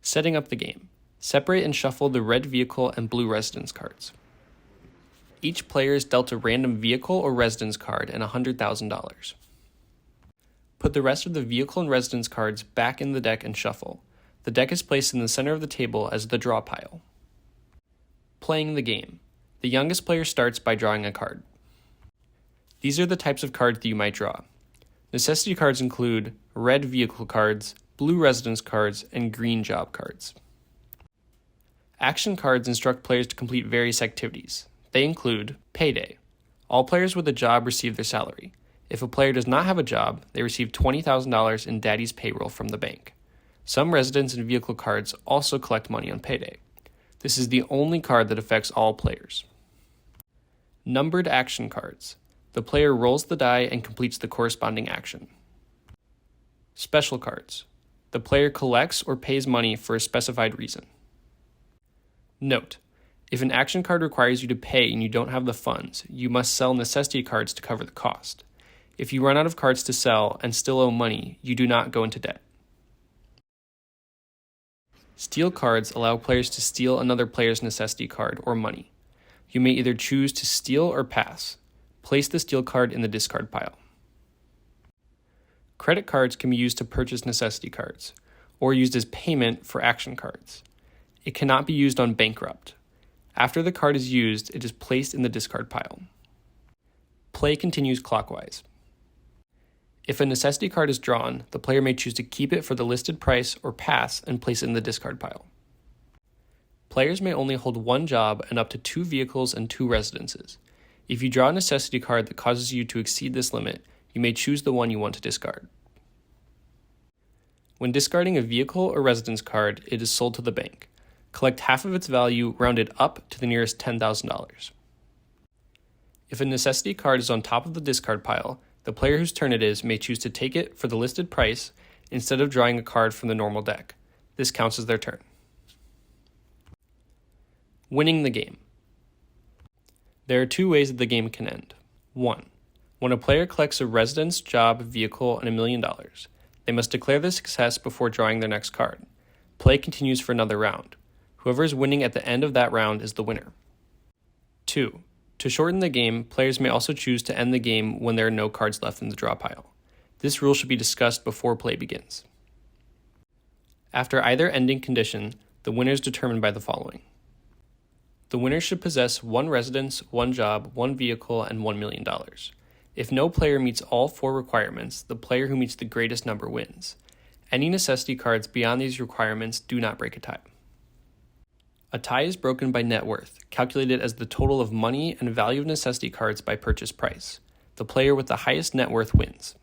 Setting up the game. Separate and shuffle the red vehicle and blue residence cards. Each player is dealt a random vehicle or residence card and $100,000. Put the rest of the vehicle and residence cards back in the deck and shuffle. The deck is placed in the center of the table as the draw pile. Playing the game. The youngest player starts by drawing a card. These are the types of cards that you might draw. Necessity cards include red vehicle cards, blue residence cards, and green job cards. Action cards instruct players to complete various activities. They include payday. All players with a job receive their salary. If a player does not have a job, they receive $20,000 in daddy's payroll from the bank. Some residence and vehicle cards also collect money on payday. This is the only card that affects all players. Numbered action cards. The player rolls the die and completes the corresponding action. Special cards. The player collects or pays money for a specified reason. Note: if an action card requires you to pay and you don't have the funds, you must sell necessity cards to cover the cost. If you run out of cards to sell and still owe money, you do not go into debt. Steal cards allow players to steal another player's necessity card or money. You may either choose to steal or pass. Place the steal card in the discard pile. Credit cards can be used to purchase necessity cards, or used as payment for action cards. It cannot be used on bankrupt. After the card is used, it is placed in the discard pile. Play continues clockwise. If a necessity card is drawn, the player may choose to keep it for the listed price or pass and place it in the discard pile. Players may only hold one job and up to 2 vehicles and 2 residences. If you draw a necessity card that causes you to exceed this limit, you may choose the one you want to discard. When discarding a vehicle or residence card, it is sold to the bank. Collect half of its value rounded up to the nearest $10,000. If a necessity card is on top of the discard pile, the player whose turn it is may choose to take it for the listed price instead of drawing a card from the normal deck. This counts as their turn. Winning the game. There are 2 ways that the game can end. 1. When a player collects a residence, job, vehicle, and $1 million, they must declare the success before drawing their next card. Play continues for another round. Whoever is winning at the end of that round is the winner. 2. To shorten the game, players may also choose to end the game when there are no cards left in the draw pile. This rule should be discussed before play begins. After either ending condition, the winner is determined by the following. The winner should possess 1 residence, 1 job, 1 vehicle, and $1 million. If no player meets all 4 requirements, the player who meets the greatest number wins. Any necessity cards beyond these requirements do not break a tie. A tie is broken by net worth, calculated as the total of money and value of necessity cards by purchase price. The player with the highest net worth wins.